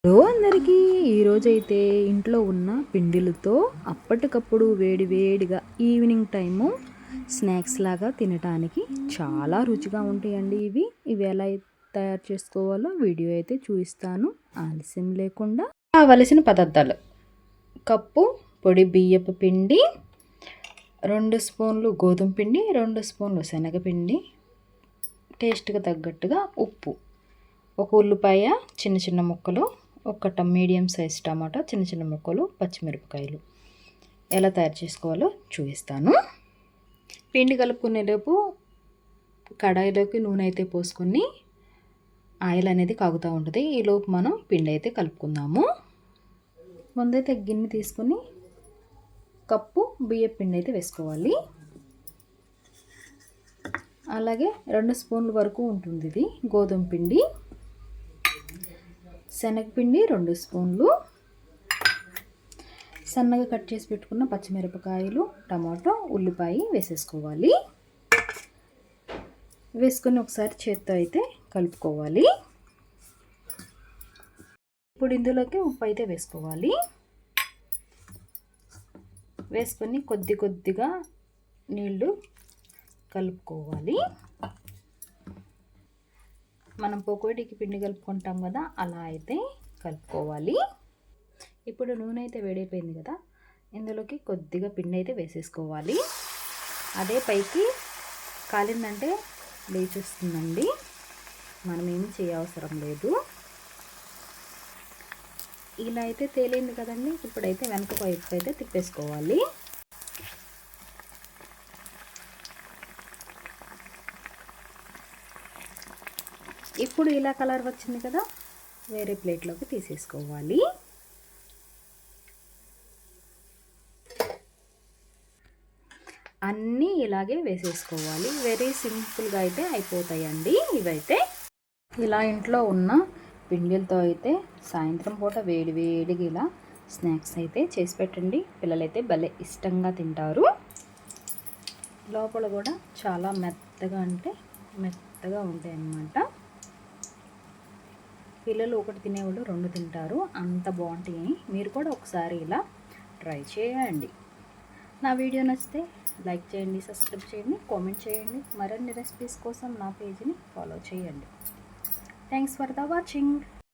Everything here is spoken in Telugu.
హలో అందరికీ, ఈరోజైతే ఇంట్లో ఉన్న పిండిలతో అప్పటికప్పుడు వేడివేడిగా ఈవినింగ్ టైము స్నాక్స్ లాగా తినడానికి చాలా రుచిగా ఉంటాయండి. ఇవి ఎలా తయారు చేసుకోవాలో వీడియో అయితే చూపిస్తాను. ఆలస్యం లేకుండా కావలసిన పదార్థాలు: కప్పు పొడి బియ్యపు పిండి, 2 స్పూన్లు గోధుమ పిండి, 2 స్పూన్లు శనగపిండి, టేస్ట్గా తగ్గట్టుగా ఉప్పు, ఒక ఉల్లిపాయ చిన్న చిన్న ముక్కలు, ఒక మీడియం సైజ్ టమాటా చిన్న చిన్న ముక్కలు, పచ్చిమిరపకాయలు. ఎలా తయారు చేసుకోవాలో చూపిస్తాను. పిండి కలుపుకునేలోపు కడాయిలోకి నూనె అయితే పోసుకొని ఆయిల్ అనేది కాగుతూ ఉంటుంది. ఈలోపు మనం పిండి అయితే కలుపుకుందాము. ముందైతే గిన్నె తీసుకొని కప్పు బియ్యం పిండి అయితే వేసుకోవాలి. అలాగే 2 స్పూన్ల వరకు ఉంటుంది ఇది గోధుమ పిండి, శనగపిండి 2 స్పూన్లు, సన్నగా కట్ చేసి పెట్టుకున్న పచ్చిమిరపకాయలు, టమాటో, ఉల్లిపాయ వేసేసుకోవాలి. వేసుకొని ఒకసారి చేత్తో అయితే కలుపుకోవాలి. ఇప్పుడు ఇందులోకి ఉప్పు అయితే వేసుకోవాలి. వేసుకొని కొద్దిగా నీళ్లు కలుపుకోవాలి. మనం పకోడీకి పిండి కలుపుకుంటాం కదా, అలా అయితే కలుపుకోవాలి. ఇప్పుడు నూనె అయితే వేడైపోయింది కదా, ఇందులోకి కొద్దిగా పిండి అయితే వేసేసుకోవాలి. అదే పైకి కాలిందంటే లేచేస్తుందండి, మనం ఏమి చేయవసరం లేదు. ఇలా అయితే తేలింది కదండి. ఇప్పుడైతే వెనక వైపు అయితే తిప్పేసుకోవాలి. ఇప్పుడు ఇలా కలర్ వచ్చింది కదా, వేరే ప్లేట్లోకి తీసేసుకోవాలి. అన్నీ ఇలాగే వేసేసుకోవాలి. వెరీ సింపుల్గా అయితే అయిపోతాయండి ఇవైతే. ఇలా ఇంట్లో ఉన్న పిండిలతో అయితే సాయంత్రం పూట వేడివేడిగా ఇలా స్నాక్స్ అయితే చేసి పెట్టండి. పిల్లలైతే భలే ఇష్టంగా తింటారు. లోపల కూడా చాలా మెత్తగా ఉంటాయి అన్నమాట. పిల్లలు ఒకటి తినేవాళ్ళు 2 తింటారు, అంత బాగుంటాయి. మీరు కూడా ఒకసారి ఇలా ట్రై చేయండి. నా వీడియో నచ్చితే లైక్ చేయండి, సబ్స్క్రైబ్ చేయండి, కామెంట్ చేయండి. మరిన్ని రెసిపీస్ కోసం నా పేజీని ఫాలో చేయండి. Thanks for the watching.